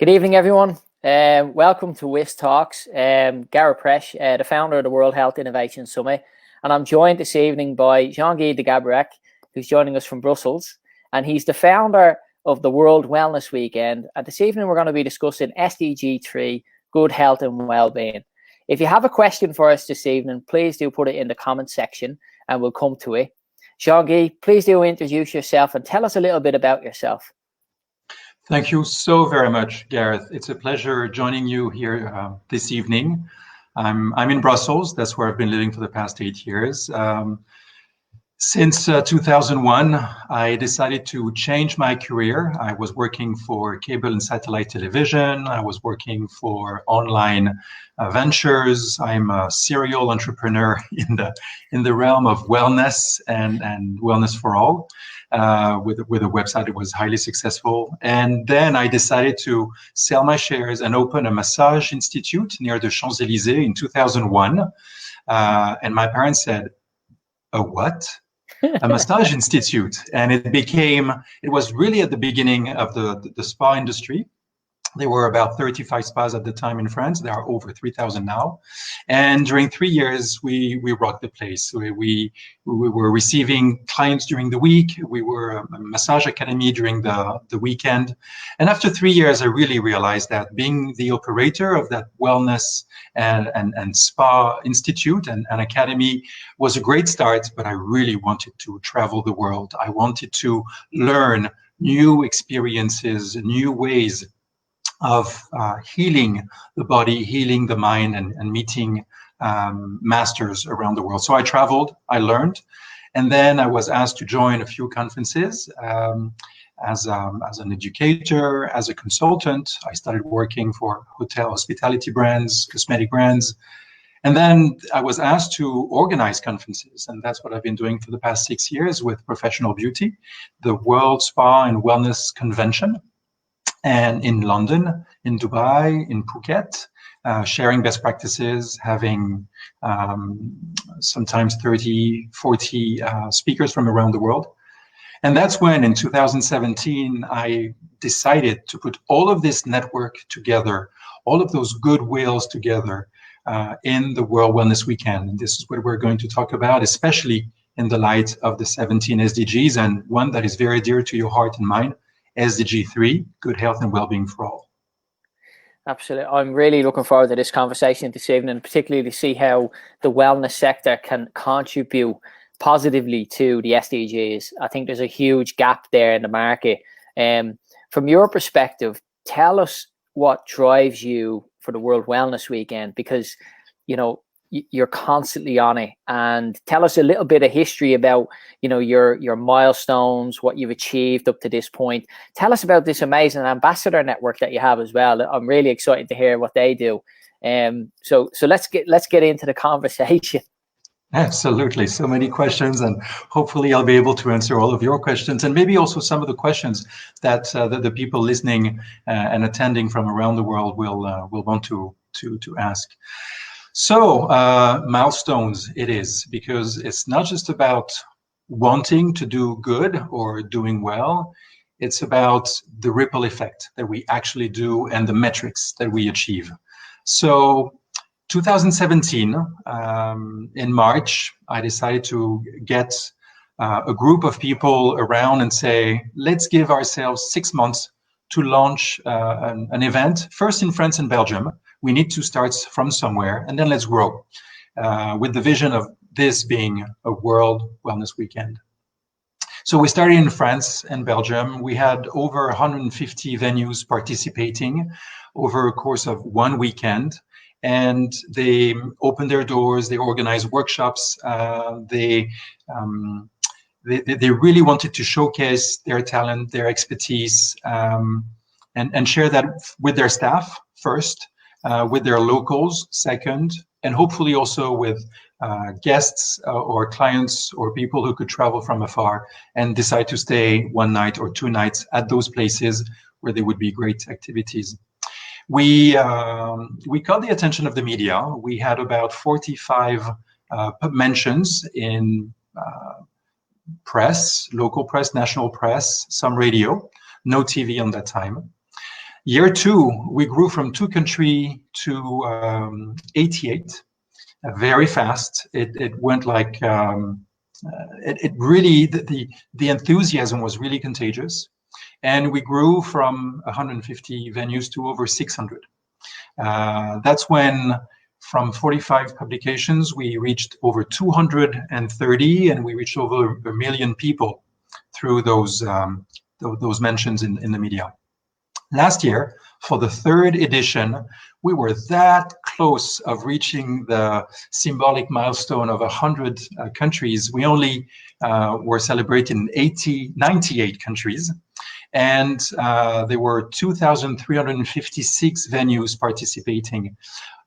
Good evening, everyone. Welcome to WHISTalks. deGabraic, the founder of the World Health Innovation Summit. And I'm joined this evening by Jean-Guy deGabraic, who's joining us from Brussels. And he's the founder of the World Wellness Weekend. And this evening, we're going to be discussing SDG 3, good health and well-being. If you have a question for us this evening, please do put it in the comments section and we'll come to it. Jean-Guy, please do introduce yourself and tell us a little bit about yourself. Thank you so very much, Gareth. It's a pleasure joining you here this evening. I'm in Brussels. That's where I've been living for the past 8 years. Since 2001, I decided to change my career. I was working for cable and satellite television. I was working for online ventures. I'm a serial entrepreneur in the realm of wellness and wellness for all. With a website that was highly successful. And then I decided to sell my shares and open a massage institute near the Champs-Élysées in 2001. And my parents said, "A what?" A massage institute. And it was really at the beginning of the spa industry. There were about 35 spas at the time in France. There are over 3,000 now. And during 3 years, we rocked the place. We were receiving clients during the week. We were a massage academy during the weekend. And after 3 years, I really realized that being the operator of that wellness and spa institute and academy was a great start, but I really wanted to travel the world. I wanted to learn new experiences, new ways of healing the body, healing the mind, and meeting masters around the world. So I traveled, I learned, and then I was asked to join a few conferences as an educator, as a consultant. I started working for hotel hospitality brands, cosmetic brands, and then I was asked to organize conferences, and that's what I've been doing for the past 6 years with Professional Beauty, the World Spa and Wellness Convention. And in London, in Dubai, in Phuket, sharing best practices, having sometimes 30, 40 speakers from around the world. And that's when, in 2017, I decided to put all of this network together, all of those goodwills together in the World Wellness Weekend. And this is what we're going to talk about, especially in the light of the 17 SDGs, and one that is very dear to your heart and mind, SDG 3, good health and well-being for all. Absolutely. I'm really looking forward to this conversation this evening, particularly to see how the wellness sector can contribute positively to the SDGs. I think there's a huge gap there in the market. From your perspective, tell us what drives you for the World Wellness Weekend, because, you know, you're constantly on it, and tell us a little bit of history about, you know, your milestones, what you've achieved up to this point. Tell us about this amazing ambassador network that you have as well. I'm really excited to hear what they do. So let's get into the conversation. Absolutely. So many questions, and hopefully I'll be able to answer all of your questions, and maybe also some of the questions that the people listening and attending from around the world will want to ask. So milestones it is, because it's not just about wanting to do good or doing well. It's about the ripple effect that we actually do and the metrics that we achieve. So 2017, in March, I decided to get a group of people around and say, let's give ourselves 6 months to launch an event, first in France and Belgium. We need to start from somewhere, and then let's grow, with the vision of this being a World Wellness Weekend. So we started in France and Belgium. We had over 150 venues participating over a course of 1 weekend, and they opened their doors, they organized workshops, they really wanted to showcase their talent, their expertise, and share that with their staff first, with their locals second, and hopefully also with guests or clients or people who could travel from afar and decide to stay 1 night or 2 nights at those places where there would be great activities. We caught the attention of the media. We had about 45 mentions in press, local press, national press, some radio, no TV on that time. Year 2, we grew from 2 countries to 88, very fast. It went like, it really, the enthusiasm was really contagious. And we grew from 150 venues to over 600. That's when, from 45 publications, we reached over 230, and we reached over 1 million people through those mentions in the media. Last year, for the 3rd edition, we were that close of reaching the symbolic milestone of 100 countries. We only were celebrating 98 countries. And there were 2,356 venues participating.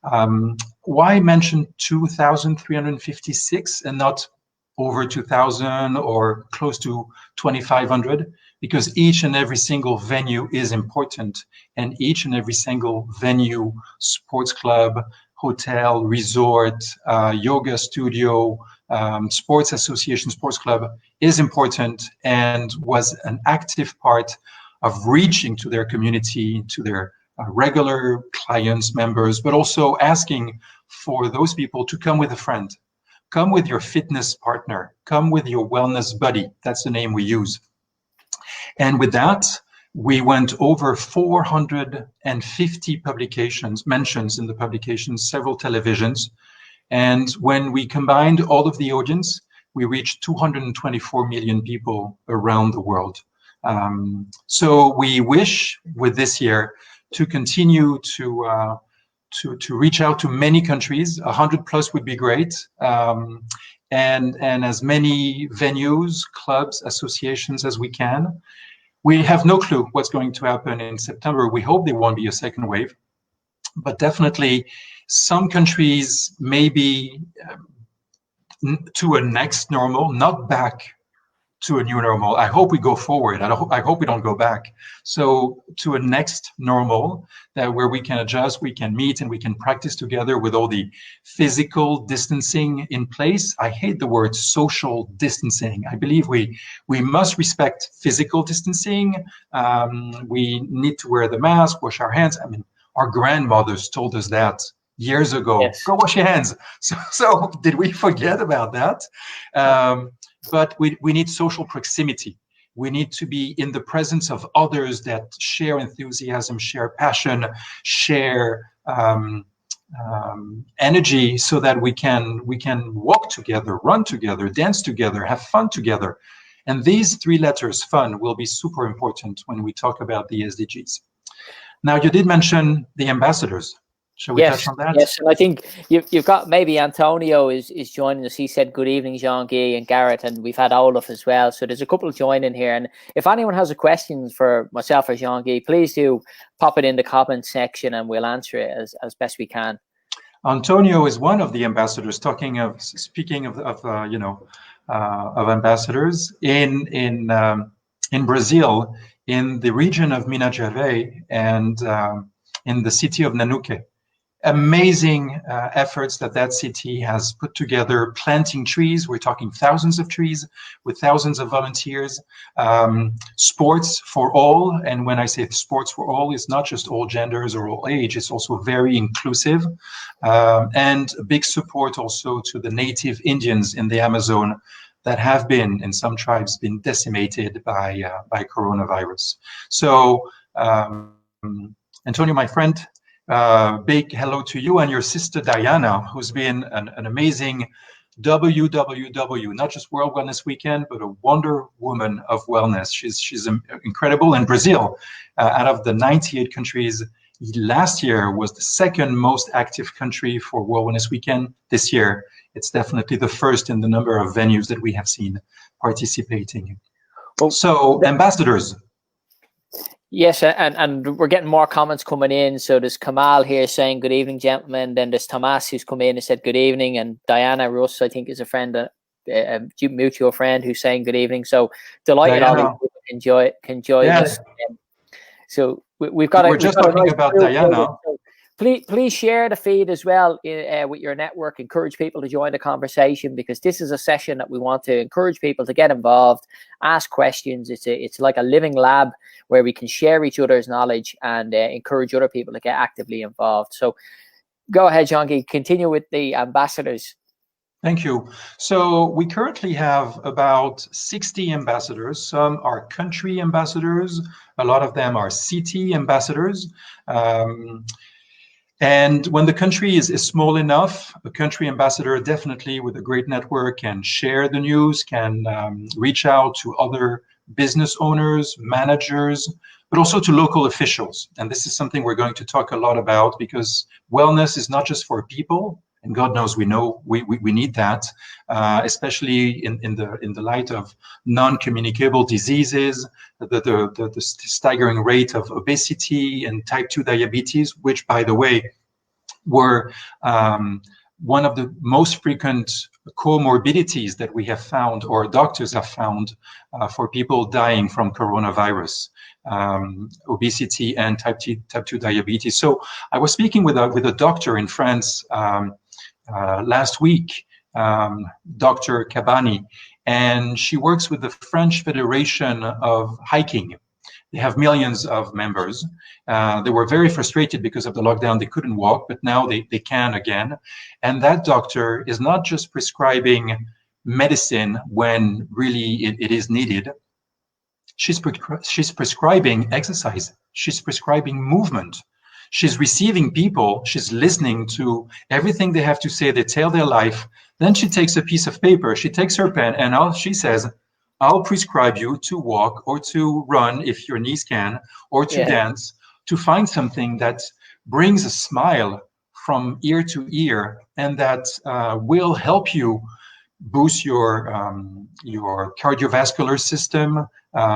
Why mention 2,356 and not over 2,000 or close to 2,500? Because each and every single venue is important, and each and every single venue, sports club, hotel, resort, yoga studio, sports association, sports club is important and was an active part of reaching to their community, to their regular clients, members, but also asking for those people to come with a friend, come with your fitness partner, come with your wellness buddy. That's the name we use. And with that, we went over 450 publications, mentions in the publications, several televisions. And when we combined all of the audience, we reached 224 million people around the world. So we wish with this year to continue to reach out to many countries. 100 plus would be great. And as many venues, clubs, associations as we can. We have no clue what's going to happen in September. We hope there won't be a second wave, but definitely some countries may be to a next normal, not back to a new normal. I hope we go forward. I hope we don't go back. So to a next normal, where we can adjust, we can meet, and we can practice together with all the physical distancing in place. I hate the word social distancing. I believe we must respect physical distancing. We need to wear the mask, wash our hands. I mean, our grandmothers told us that years ago. Yes. Go wash your hands. So did we forget about that? But we need social proximity. We need to be in the presence of others that share enthusiasm, share passion, share energy, so that we can walk together, run together, dance together, have fun together. And these 3 letters, fun, will be super important when we talk about the SDGs. Now, you did mention the ambassadors. Shall we touch on that? Yes, and I think you've got, maybe Antonio is joining us. He said good evening, Jean-Guy and Gareth, and we've had Olaf as well. So there's a couple joining here. And if anyone has a question for myself or Jean-Guy, please do pop it in the comment section and we'll answer it as best we can. Antonio is one of the ambassadors. Speaking of ambassadors in Brazil, in the region of Minas Gerais and in the city of Nanuque. Amazing efforts that city has put together, planting trees. We're talking thousands of trees with thousands of volunteers. Sports for all, and when I say sports for all, it's not just all genders or all age, it's also very inclusive. And a big support also to the native Indians in the Amazon that have been, in some tribes, been decimated by coronavirus. So, Antonio, my friend, big hello to you and your sister Diana, who's been an amazing WWW, not just World Wellness Weekend, but a wonder woman of wellness. She's incredible. In Brazil, out of the 98 countries, last year was the 2nd most active country for World Wellness Weekend. This year, it's definitely the 1st in the number of venues that we have seen participating. So, ambassadors. Yes, and we're getting more comments coming in. So there's Kamal here saying good evening, gentlemen. Then there's Tomas who's come in and said good evening, and Diana Russ, I think, is a friend, a mutual friend, who's saying good evening. So delighted all of you can enjoy this. So we've got. We're just talking about Diana. Please share the feed as well with your network. Encourage people to join the conversation, because this is a session that we want to encourage people to get involved, ask questions. It's like a living lab where we can share each other's knowledge and encourage other people to get actively involved. So go ahead, Jean-Guy, continue with the ambassadors. Thank you. So we currently have about 60 ambassadors. Some are country ambassadors. A lot of them are city ambassadors. And when the country is small enough, a country ambassador definitely with a great network can share the news, can reach out to other business owners, managers, but also to local officials. And this is something we're going to talk a lot about, because wellness is not just for people, and God knows we need that, especially in the light of non-communicable diseases, the staggering rate of obesity and type 2 diabetes, which, by the way, were one of the most frequent comorbidities that we have found, or doctors have found, for people dying from coronavirus, obesity and type 2 diabetes. So I was speaking with a doctor in France last week, Dr. Cabani, and she works with the French Federation of Hiking. They have millions of members. They were very frustrated because of the lockdown. They couldn't walk, but now they can again. And that doctor is not just prescribing medicine when really it is needed. She's prescribing exercise. She's prescribing movement. She's receiving people. She's listening to everything they have to say. They tell their life. Then she takes a piece of paper. She takes her pen, and she says, I'll prescribe you to walk or to run if your knees can, or to dance, to find something that brings a smile from ear to ear, and that will help you boost your cardiovascular system,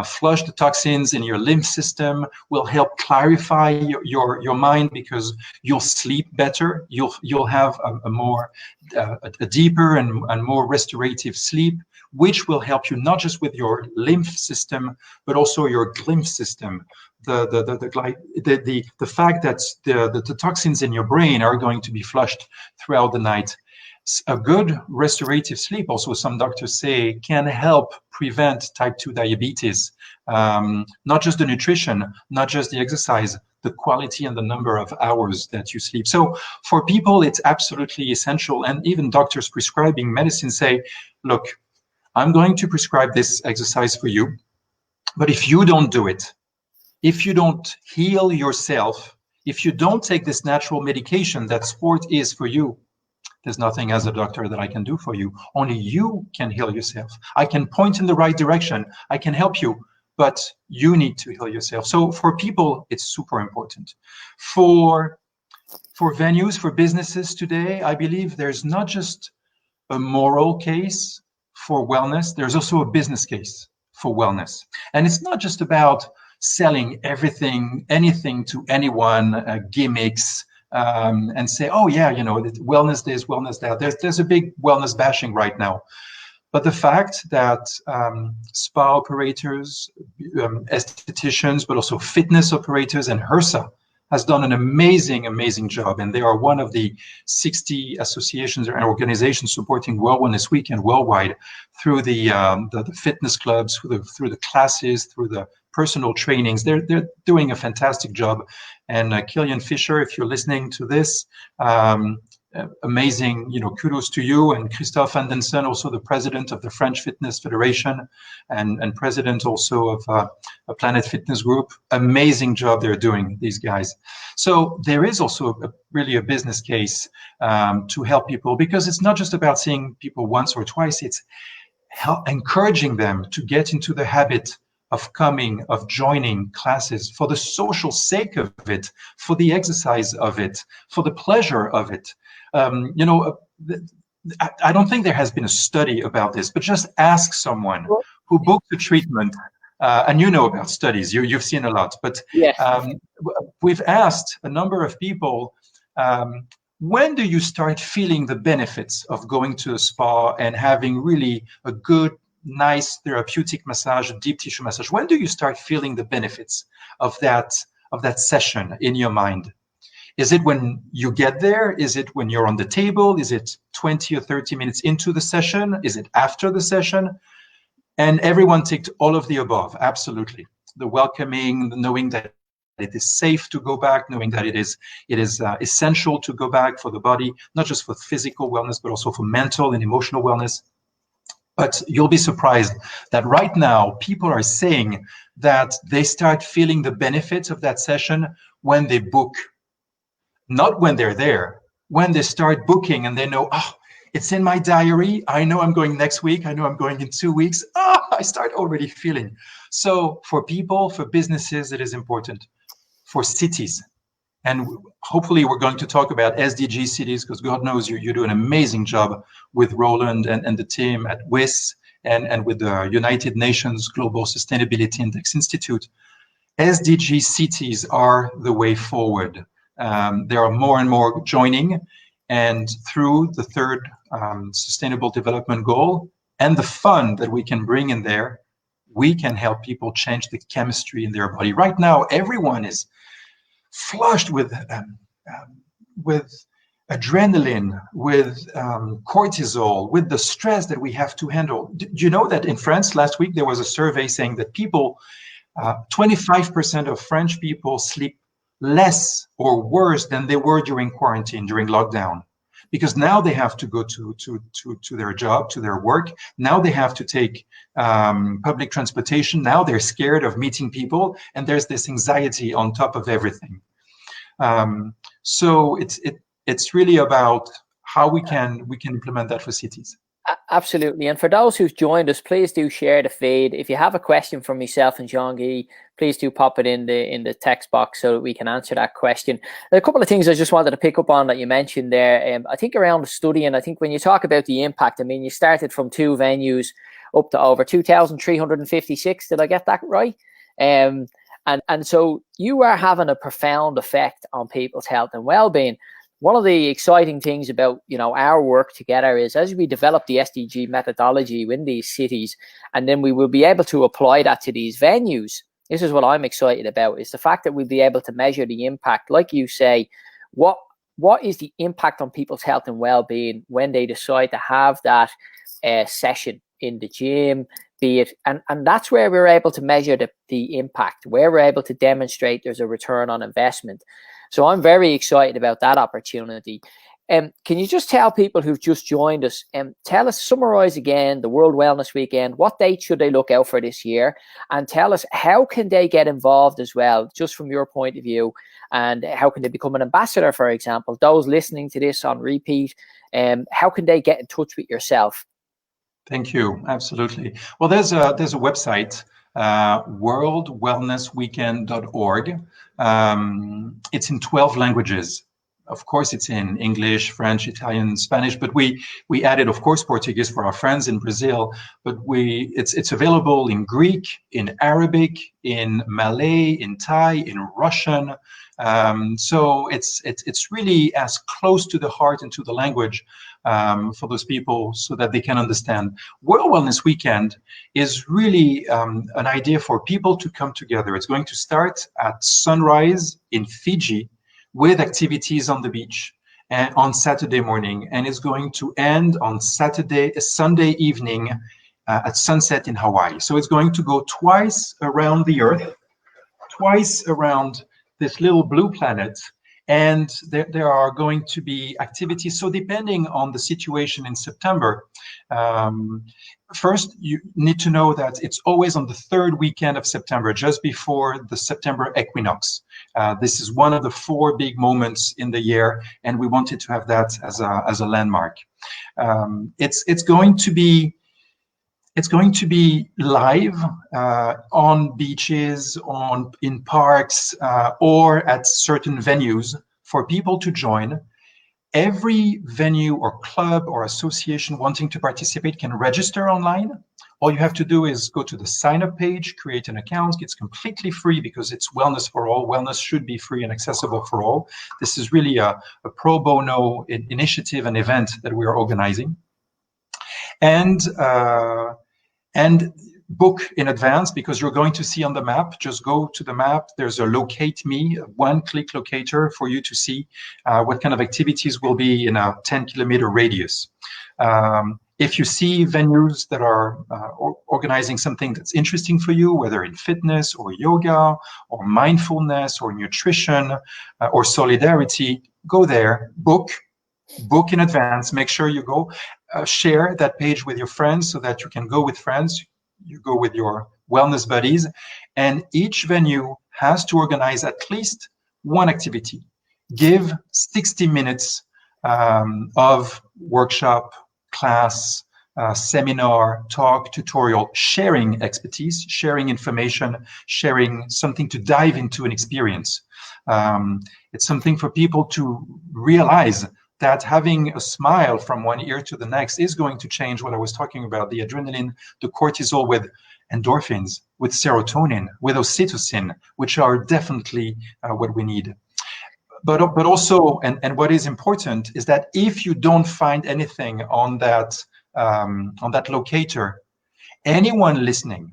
flush the toxins in your lymph system, will help clarify your mind, because you'll sleep better. You'll have a deeper and more restorative sleep, which will help you not just with your lymph system, but also your glymph system. The fact that the toxins in your brain are going to be flushed throughout the night. A good restorative sleep, also some doctors say, can help prevent type 2 diabetes. Not just the nutrition, not just the exercise, the quality and the number of hours that you sleep. So for people, it's absolutely essential. And even doctors prescribing medicine say, look, I'm going to prescribe this exercise for you, but if you don't do it, if you don't heal yourself, if you don't take this natural medication that sport is for you, there's nothing as a doctor that I can do for you. Only you can heal yourself. I can point in the right direction. I can help you, but you need to heal yourself. So for people, it's super important. For venues, for businesses today, I believe there's not just a moral case for wellness, there's also a business case for wellness. And it's not just about selling anything to anyone, gimmicks, and say, oh yeah, wellness this, wellness that. There's a big wellness bashing right now. But the fact that spa operators, estheticians, but also fitness operators, and HRSA has done an amazing job. And they are one of the 60 associations and organizations supporting World Wellness Weekend worldwide through the fitness clubs, through the classes, through the personal trainings. They're doing a fantastic job. And Killian Fisher, if you're listening to this, amazing, kudos to you. And Christophe Anderson, also the president of the French Fitness Federation and president also of a Planet Fitness Group. Amazing job they're doing, these guys. So there is also really a business case to help people, because it's not just about seeing people once or twice, it's encouraging them to get into the habit of joining classes for the social sake of it, for the exercise of it, for the pleasure of it. I don't think there has been a study about this, but just ask someone who booked the treatment, and you know about studies, you've seen a lot, but we've asked a number of people, when do you start feeling the benefits of going to a spa and having really a good, nice therapeutic massage, a deep tissue massage? When do you start feeling the benefits of that session in your mind? Is it when you get there? Is it when you're on the table? Is it 20 or 30 minutes into the session? Is it after the session? And everyone ticked all of the above, absolutely. The welcoming, the knowing that it is safe to go back, knowing that it is essential to go back for the body, not just for physical wellness, but also for mental and emotional wellness. But you'll be surprised that right now people are saying that they start feeling the benefits of that session when they book, not when they're there, when they start booking and they know, oh, it's in my diary. I know I'm going next week. I know I'm going in 2 weeks. Oh, I start already feeling. So for people, for businesses, it is important. For cities, and hopefully we're going to talk about SDG cities, because God knows you do an amazing job with Roland and the team at WHIS and with the United Nations Global Sustainability Index Institute. SDG cities are the way forward. There are more and more joining, and through the third Sustainable Development Goal and the fun that we can bring in there, we can help people change the chemistry in their body. Right now, everyone is flushed with adrenaline, with cortisol, with the stress that we have to handle. Do you know that in France last week there was a survey saying that people, 25% of French people sleep less or worse than they were during quarantine, during lockdown, because now they have to go to their job, to their work. Now they have to take public transportation. Now they're scared of meeting people, and there's this anxiety on top of everything. So it's really about how we can implement that for cities. Absolutely. And for those who've joined us, please do share the feed. If you have a question for myself and Jean-Guy, please do pop it in the text box so that we can answer that question. A couple of things I just wanted to pick up on that you mentioned there. I think around the study, and I think when you talk about the impact, I mean, you started from 2 venues up to over 2,356. Did I get that right? And so you are having a profound effect on people's health and well-being. One of the exciting things about, our work together is as we develop the SDG methodology in these cities, and then we will be able to apply that to these venues. This is what I'm excited about, is the fact that we'll be able to measure the impact. Like you say, what is the impact on people's health and well-being when they decide to have that session in the gym, be it, and that's where we're able to measure the impact, where we're able to demonstrate there's a return on investment. So I'm very excited about that opportunity. Can you just tell people who've just joined us, summarize again the World Wellness Weekend, what date should they look out for this year, and tell us how can they get involved as well, just from your point of view, and how can they become an ambassador, for example, those listening to this on repeat, how can they get in touch with yourself? Thank you. Absolutely. Well, there's a website, worldwellnessweekend.org. It's in 12 languages. Of course, it's in English, French, Italian, Spanish, but we added, of course, Portuguese for our friends in Brazil. But it's available in Greek, in Arabic, in Malay, in Thai, in Russian. So it's really as close to the heart and to the language for those people so that they can understand. World Wellness Weekend is really an idea for people to come together. It's going to start at sunrise in Fiji with activities on the beach and on Saturday morning, and it's going to end on Sunday evening at sunset in Hawaii. So it's going to go twice around the Earth, twice around this little blue planet, and there are going to be activities. So depending on the situation in September, first you need to know that it's always on the 3rd weekend of September, just before the September equinox. This is one of the 4 big moments in the year, and we wanted to have that as a landmark. It's going to be live on beaches, in parks, or at certain venues for people to join. Every venue or club or association wanting to participate can register online. All you have to do is go to the sign-up page, create an account. It's completely free because it's wellness for all. Wellness should be free and accessible for all. This is really a pro bono initiative and event that we are organizing. And book in advance, because you're going to see on the map. Just go to the map. There's a locate me, one-click locator for you to see what kind of activities will be in a 10-kilometer radius. If you see venues that are organizing something that's interesting for you, whether in fitness or yoga or mindfulness or nutrition or solidarity, go there, book in advance, make sure you go, share that page with your friends so that you can go with friends, you go with your wellness buddies, and each venue has to organize at least one activity. Give 60 minutes of workshop, class, seminar, talk, tutorial, sharing expertise, sharing information, sharing something to dive into an experience. It's something for people to realize that having a smile from one ear to the next is going to change what I was talking about, the adrenaline, the cortisol, with endorphins, with serotonin, with oxytocin, which are definitely what we need. But also, and what is important is that if you don't find anything on that locator, anyone listening,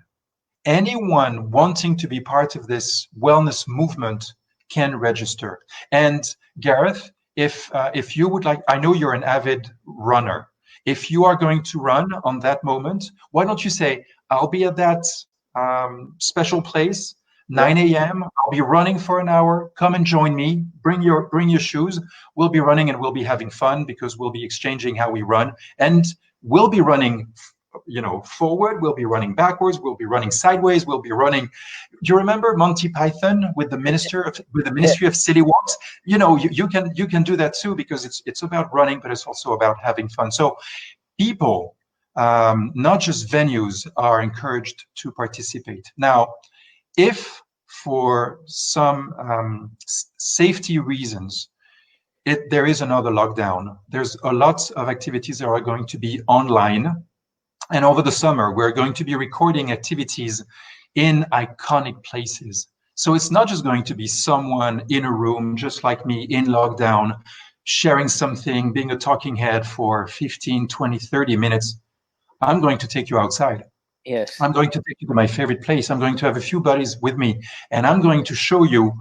anyone wanting to be part of this wellness movement can register. And Gareth, if you would like, I know you're an avid runner. If you are going to run on that moment, why don't you say, I'll be at that special place, 9 a.m. I'll be running for an hour. Come and join me. Bring your shoes. We'll be running and we'll be having fun, because we'll be exchanging how we run, and we'll be running, forward. We'll be running backwards. We'll be running sideways. We'll be running. Do you remember Monty Python with the Ministry of Silly Walks? You can do that too, because it's about running, but it's also about having fun. So people, not just venues, are encouraged to participate. Now, if for some safety reasons there is another lockdown, there's a lot of activities that are going to be online. And over the summer, we're going to be recording activities in iconic places. So it's not just going to be someone in a room, just like me, in lockdown, sharing something, being a talking head for 15, 20, 30 minutes. I'm going to take you outside. Yes. I'm going to take you to my favorite place. I'm going to have a few buddies with me, and I'm going to show you.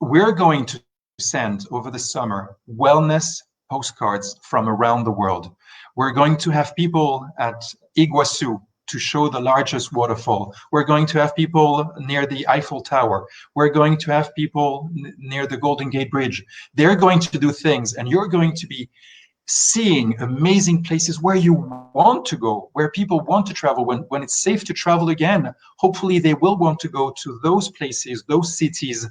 We're going to send over the summer wellness postcards from around the world. We're going to have people at Iguazu to show the largest waterfall. We're going to have people near the Eiffel Tower. We're going to have people near the Golden Gate Bridge. They're going to do things, and you're going to be seeing amazing places where you want to go, where people want to travel. When it's safe to travel again, hopefully they will want to go to those places, those cities,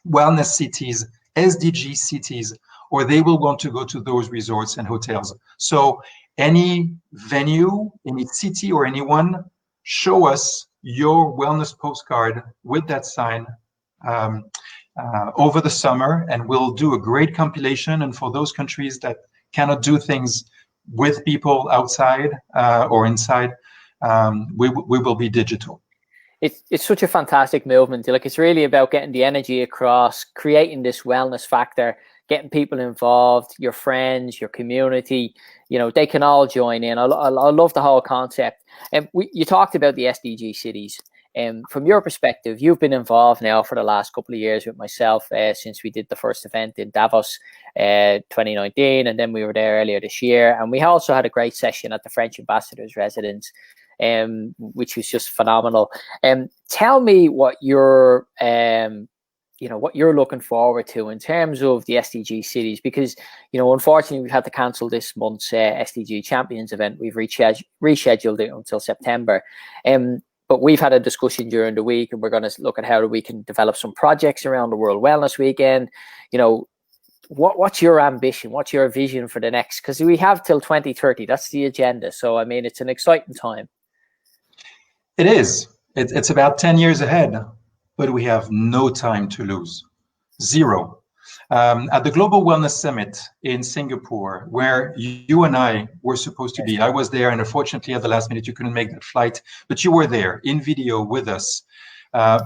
wellness cities, SDG cities, or they will want to go to those resorts and hotels. So any venue, any city, or anyone, show us your wellness postcard with that sign over the summer, and we'll do a great compilation. And for those countries that cannot do things with people outside or inside, we will be digital. It's such a fantastic movement. Like, it's really about getting the energy across, creating this wellness factor, getting people involved, your friends, your community. They can all join in. I love the whole concept. And you talked about the SDG cities. From your perspective, you've been involved now for the last couple of years with myself since we did the first event in Davos 2019, and then we were there earlier this year. And we also had a great session at the French ambassador's residence, which was just phenomenal. Tell me what you're looking forward to in terms of the SDG cities, because unfortunately we've had to cancel this month's SDG Champions event. We've rescheduled it until September. But we've had a discussion during the week, and we're going to look at how we can develop some projects around the World Wellness Weekend. What's your ambition? What's your vision for the next? Because we have till 2030. That's the agenda. So, I mean, it's an exciting time. It is. It's about 10 years ahead, but we have no time to lose. Zero. At the Global Wellness Summit in Singapore, where you and I were supposed to be, I was there, and unfortunately at the last minute you couldn't make that flight, but you were there in video with us.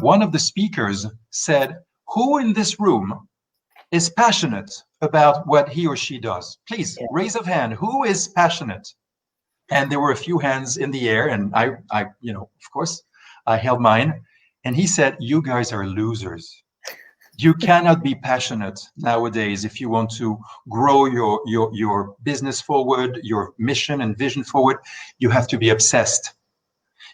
One of the speakers said, "Who in this room is passionate about what he or she does? Please raise of hand. Who is passionate?" And there were a few hands in the air, and I, of course, I held mine. And he said, "You guys are losers. You cannot be passionate nowadays if you want to grow your business forward, your mission and vision forward. You have to be obsessed.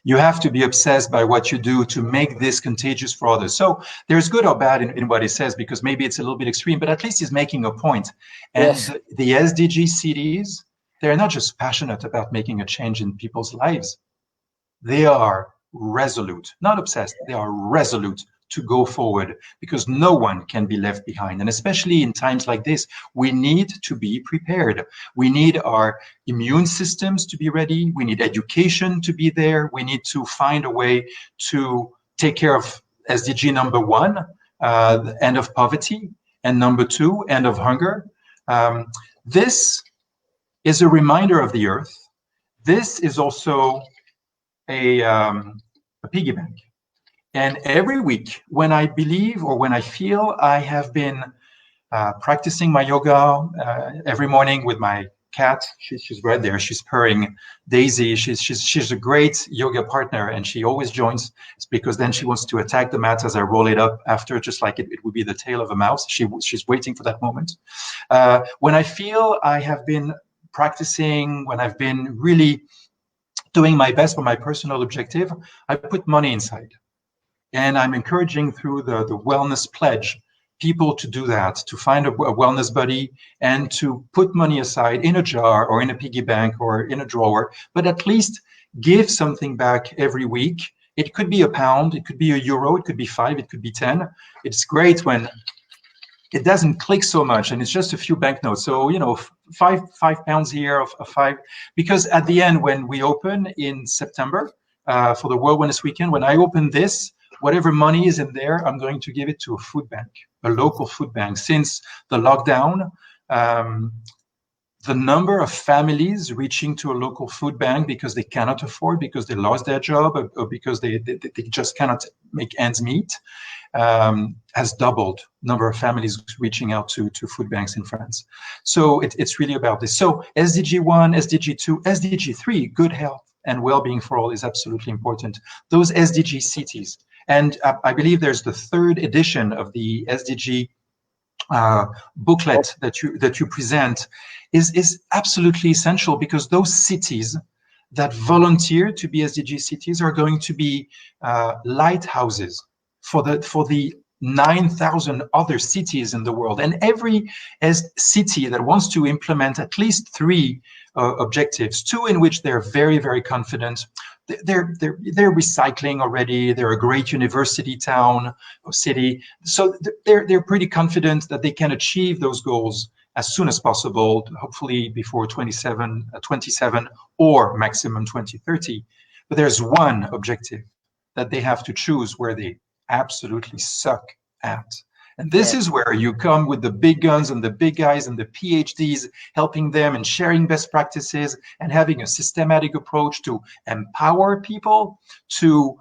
You have to be obsessed by what you do to make this contagious for others." So there's good or bad in what he says, because maybe it's a little bit extreme, but at least he's making a point. And Yes. the SDG cities, they're not just passionate about making a change in people's lives. They are resolute, not obsessed. They are resolute to go forward, because no one can be left behind. And especially in times like this, we need to be prepared. We need our immune systems to be ready. We need education to be there. We need to find a way to take care of SDG number 1, the end of poverty, and number 2, end of hunger. This is a reminder of the earth. This is also a piggy bank. And every week, when I believe or when I feel I have been practicing my yoga every morning with my cat, she's right there, she's purring, Daisy, she's a great yoga partner, and she always joins, because then she wants to attack the mat as I roll it up after, just like it would be the tail of a mouse. She's waiting for that moment. When I feel I have been practicing, when I've been really doing my best for my personal objective, I put money inside. And I'm encouraging through the Wellness Pledge people to do that, to find a wellness buddy and to put money aside in a jar or in a piggy bank or in a drawer, but at least give something back every week. It could be £1, it could be €1, it could be 5, it could be 10. It's great when it doesn't click so much and it's just a few banknotes. So, £5 here of 5, because at the end, when we open in September for the World Wellness Weekend, when I open this, whatever money is in there, I'm going to give it to a food bank, a local food bank. Since the lockdown, the number of families reaching to a local food bank because they cannot afford, because they lost their job, or because they just cannot make ends meet, has doubled. Number of families reaching out to food banks in France. So it's really about this. So SDG 1, SDG 2, SDG 3, good health and well-being for all, is absolutely important. Those SDG cities. And I believe there's the 3rd edition of the SDG booklet that you present is absolutely essential, because those cities that volunteer to be SDG cities are going to be lighthouses for the 9,000 other cities in the world. And every city that wants to implement at least 3 objectives, 2 in which they're very, very confident. They're recycling already. They're a great university town or city, so they're pretty confident that they can achieve those goals as soon as possible, hopefully before 27 or maximum 2030. But there's one objective that they have to choose where they absolutely suck at. And this is where you come with the big guns and the big guys and the PhDs, helping them and sharing best practices and having a systematic approach to empower people, to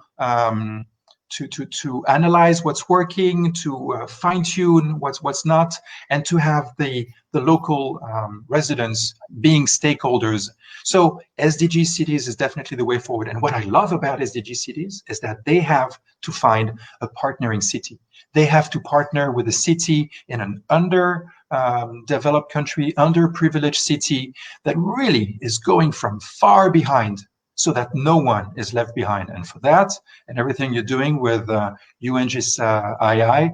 analyze what's working, to fine-tune what's not, and to have the local residents being stakeholders. So SDG cities is definitely the way forward. And what I love about SDG cities is that they have to find a partnering city. They have to partner with a city in an underdeveloped country, underprivileged city that really is going from far behind, so that no one is left behind. And for that, and everything you're doing with UNGIS II,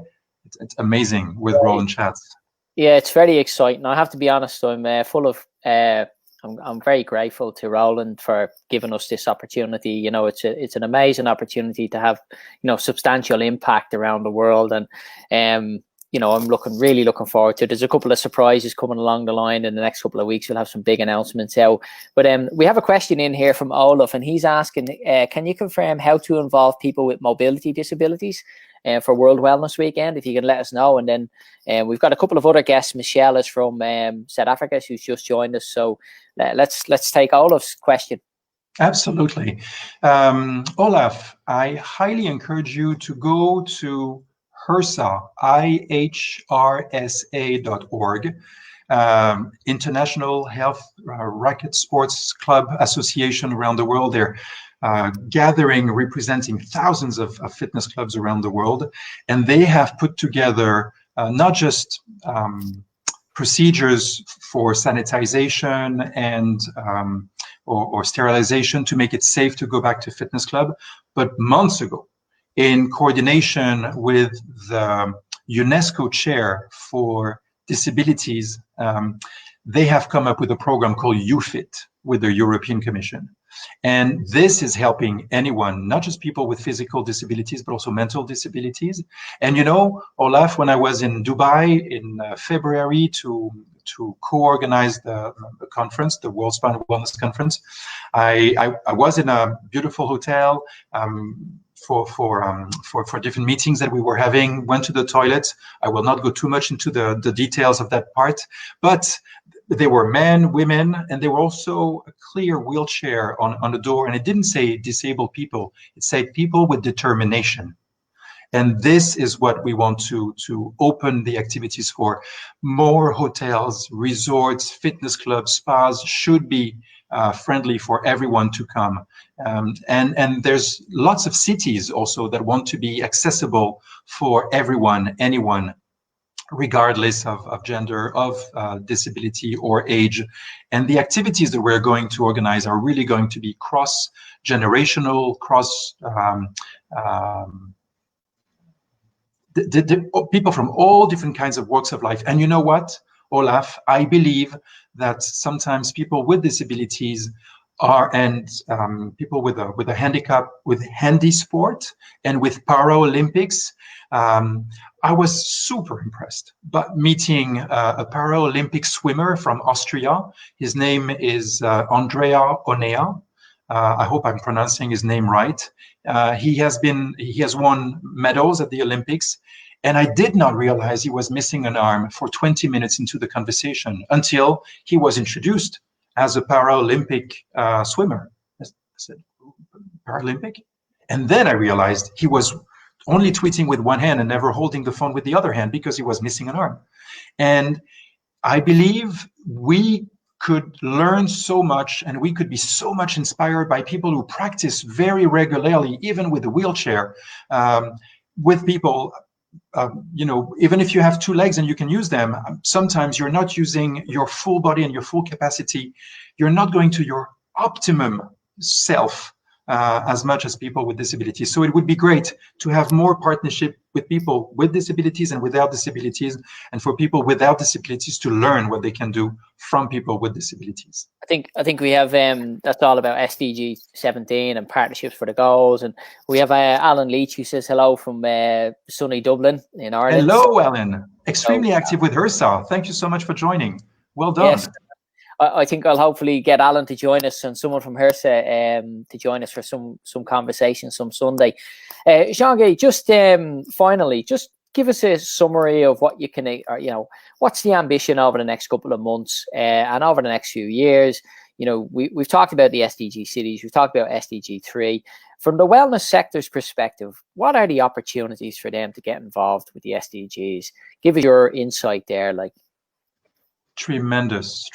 it's amazing with Roland Schatz. Yeah, it's very exciting. I have to be honest, I'm full of I'm very grateful to Roland for giving us this opportunity. It's an amazing opportunity to have, substantial impact around the world. And, I'm really looking forward to it. There's a couple of surprises coming along the line in the next couple of weeks. We'll have some big announcements out. But we have a question in here from Olaf, and he's asking, can you confirm how to involve people with mobility disabilities for World Wellness Weekend? If you can let us know. And then we've got a couple of other guests. Michelle is from South Africa, who's just joined us. So let's take Olaf's question. Absolutely. Olaf, I highly encourage you to go to HRSA, IHRSA.org. international health racket sports club association around the world. They're gathering, representing thousands of fitness clubs around the world. And they have put together not just procedures for sanitization and or sterilization to make it safe to go back to fitness club, but months ago, in coordination with the UNESCO chair for disabilities, they have come up with a program called UFIT with the European Commission. And this is helping anyone, not just people with physical disabilities, but also mental disabilities. And you know, Olaf, when I was in Dubai in February to co-organize the conference, the World Spinal Wellness Conference, I was in a beautiful hotel for different meetings that we were having, went to the toilet. I will not go too much into the details of that part, but they were men, women, and there were also a clear wheelchair on the door, and it didn't say disabled people, it said people with determination. And this is what we want to open the activities for. More hotels, resorts, fitness clubs, spas should be friendly for everyone to come. And there's lots of cities also that want to be accessible for everyone, anyone, regardless of gender, of disability or age. And the activities that we're going to organize are really going to be cross-generational, people from all different kinds of walks of life. And you know what, Olaf, I believe that sometimes people with disabilities and people with a handicap, with handisport and with Paralympics. I was super impressed, but meeting a Paralympic swimmer from Austria. His name is Andrea Onea. I hope I'm pronouncing his name right. He has won medals at the Olympics, and I did not realize he was missing an arm for 20 minutes into the conversation until he was introduced as a Paralympic swimmer. I said, Paralympic? And then I realized he was only tweeting with one hand and never holding the phone with the other hand because he was missing an arm. And I believe we could learn so much, and we could be so much inspired by people who practice very regularly, even with a wheelchair, with people, you know, even if you have two legs and you can use them, sometimes you're not using your full body and your full capacity. You're not going to your optimum self as much as people with disabilities. So it would be great to have more partnership with people with disabilities and without disabilities, and for people without disabilities to learn what they can do from people with disabilities. I think we have that's all about SDG 17 and partnerships for the goals, and we have Alan Leach who says hello from sunny Dublin in Ireland. Hello, Alan. Extremely active with HRSA. Thank you so much for joining. Well done. Yes. I think I'll hopefully get Alan to join us and someone from HRSA to join us for some conversation some Sunday. Jean-Guy, just finally, just give us a summary of what you can, you know, what's the ambition over the next couple of months and over the next few years. You know, we've talked about the SDG cities, we've talked about SDG 3. From the wellness sector's perspective, what are the opportunities for them to get involved with the SDGs? Give us your insight there, like. Tremendous.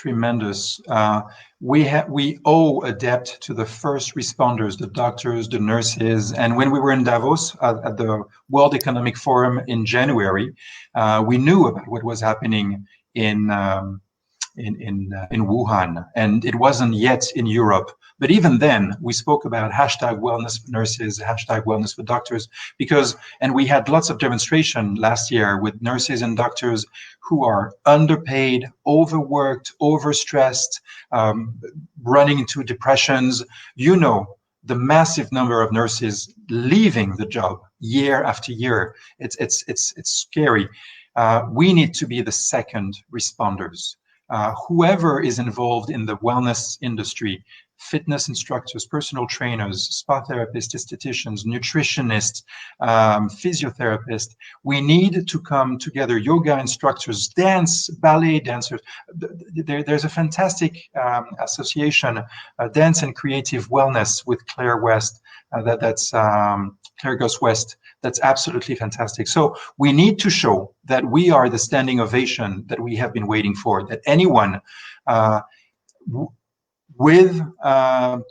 We owe a debt to the first responders, the doctors, the nurses. And when we were in Davos at the World Economic Forum in January, we knew about what was happening in Wuhan, and it wasn't yet in Europe. But even then, we spoke about #wellness for nurses, #wellness for doctors, and we had lots of demonstration last year with nurses and doctors who are underpaid, overworked, overstressed, running into depressions. You know, the massive number of nurses leaving the job year after year. It's scary. We need to be the second responders. Whoever is involved in the wellness industry, fitness instructors, personal trainers, spa therapists, estheticians, nutritionists, physiotherapists, we need to come together, yoga instructors, dance, ballet dancers. There's a fantastic association, Dance and Creative Wellness with Claire West, that's Claire Goss West, That's absolutely fantastic. So we need to show that we are the standing ovation that we have been waiting for, that anyone with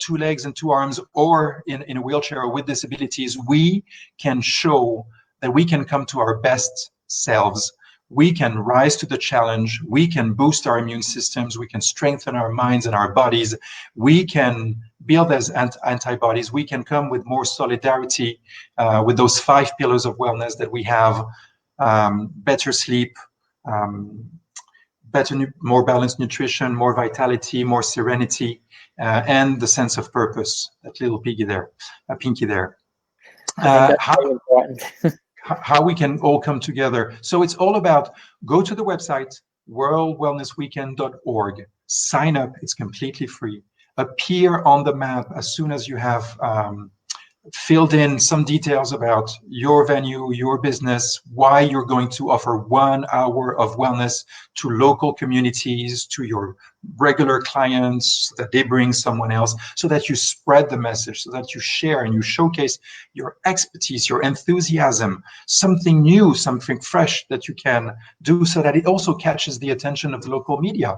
2 legs and 2 arms, or in a wheelchair, or with disabilities, we can show that we can come to our best selves. We can rise to the challenge. We can boost our immune systems. We can strengthen our minds and our bodies. We can build as antibodies. We can come with more solidarity with those 5 pillars of wellness that we have: better sleep, more balanced nutrition, more vitality, more serenity, and the sense of purpose. That little pinky there. Very important. How we can all come together. So it's all about, go to the website, worldwellnessweekend.org, sign up, it's completely free. Appear on the map as soon as you have filled in some details about your venue, your business, why you're going to offer 1 hour of wellness to local communities, to your regular clients, that they bring someone else, so that you spread the message, so that you share and you showcase your expertise, your enthusiasm, something new, something fresh that you can do, so that it also catches the attention of the local media.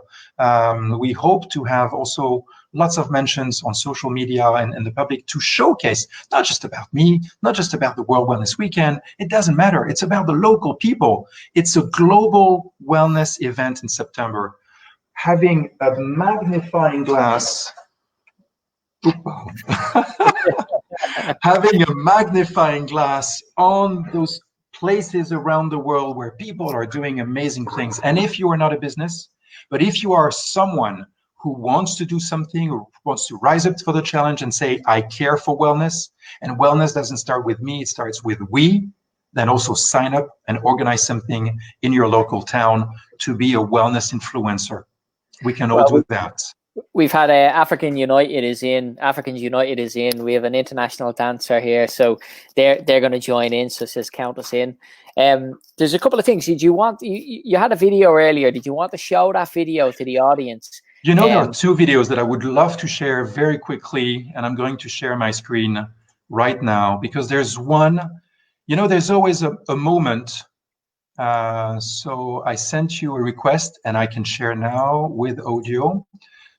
We hope to have also lots of mentions on social media and the public to showcase, not just about me, not just about the World Wellness Weekend. It doesn't matter. It's about the local people. It's a global wellness event in September. Having a magnifying glass, having a magnifying glass on those places around the world where people are doing amazing things. And if you are not a business, but if you are someone who wants to do something, or wants to rise up for the challenge and say, I care for wellness, and wellness doesn't start with me, it starts with we, then also sign up and organize something in your local town to be a wellness influencer. We can all do that. We've had Africans United is in. We have an international dancer here, so they're going to join in. So it says count us in. There's a couple of things. Did you want? You had a video earlier. Did you want to show that video to the audience? You know, there are 2 videos that I would love to share very quickly, and I'm going to share my screen right now, because there's one. You know, there's always a moment. So I sent you a request, and I can share now with audio.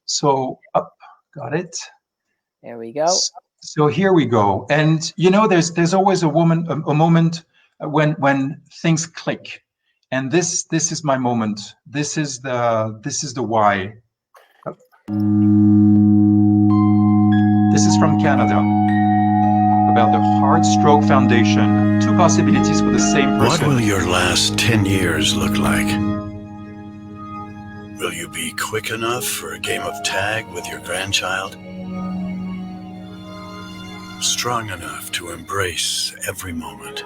So got it. There we go. So here we go. And you know, there's always a moment when things click, and this is my moment. This is the why. This is from Canada, about the Heart Stroke Foundation. 2 possibilities for the same person. What will your last 10 years look like? Will you be quick enough for a game of tag with your grandchild? Strong enough to embrace every moment?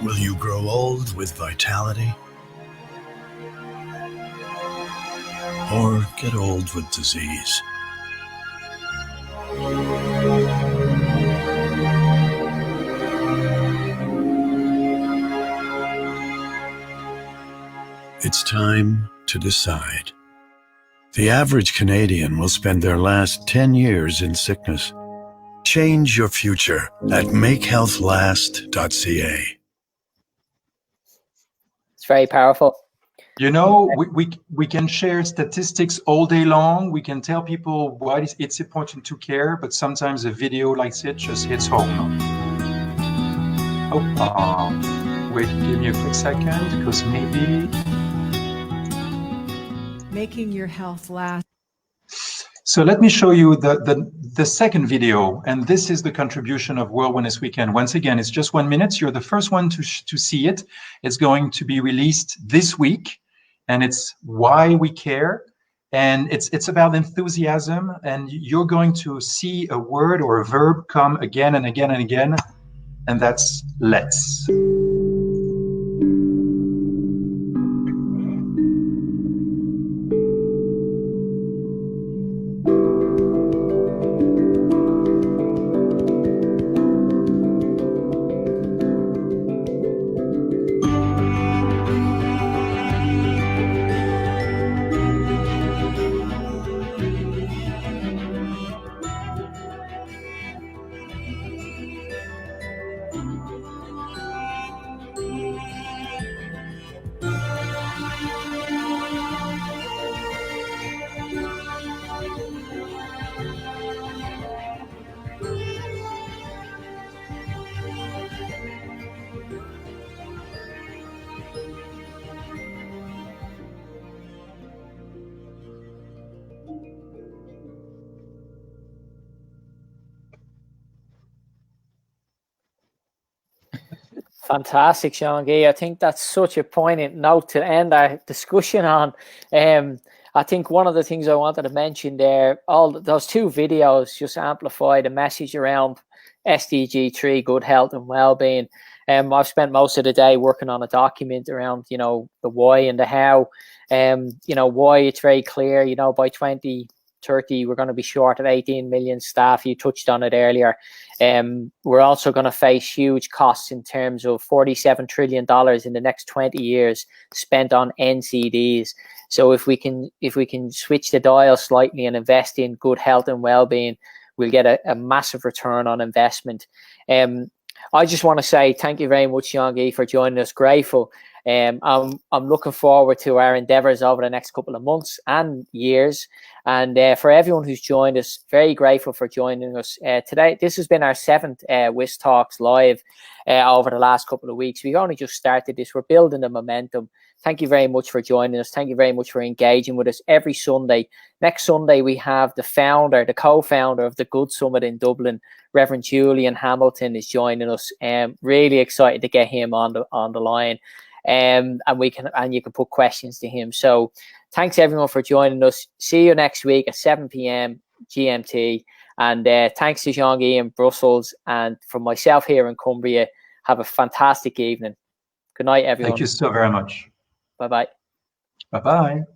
Will you grow old with vitality? Or get old with disease? It's time to decide. The average Canadian will spend their last 10 years in sickness. Change your future at makehealthlast.ca. It's very powerful. You know, we can share statistics all day long. We can tell people why it's important to care, but sometimes a video like it just hits home. Oh, wait, give me a quick second, because maybe... Making your health last. So let me show you the second video, and this is the contribution of World Wellness Weekend. Once again, it's just 1 minute. You're the first one to see it. It's going to be released this week, and it's why we care, and it's about enthusiasm, and you're going to see a word or a verb come again and again and again, and that's let's. Fantastic, Sean-Guy. I think that's such a poignant note to end our discussion on. I think one of the things I wanted to mention there, all those two videos just amplify the message around SDG 3, good health and well-being. I've spent most of the day working on a document around, you know, the why and the how. You know, why it's very clear, you know, by 2030, we're going to be short of 18 million staff. You touched on it earlier. We're also going to face huge costs in terms of $47 trillion in the next 20 years spent on NCDs. So if we can switch the dial slightly and invest in good health and well-being, we'll get a massive return on investment. I just want to say thank you very much, Sean-Guy, for joining us. Grateful. I'm looking forward to our endeavours over the next couple of months and years. And for everyone who's joined us, very grateful for joining us today. This has been our 7th WHISTalks live over the last couple of weeks. We've only just started this. We're building the momentum. Thank you very much for joining us. Thank you very much for engaging with us every Sunday. Next Sunday, we have the co-founder of the Good Summit in Dublin, Reverend Julian Hamilton, is joining us. Really excited to get him on the line. And you can put questions to him. So thanks everyone for joining us. See you next week at 7 p.m. GMT. And thanks to Sean-Guy in Brussels, and from myself here in Cumbria. Have a fantastic evening. Good night, everyone. Thank you so very much. Bye-bye. Bye-bye.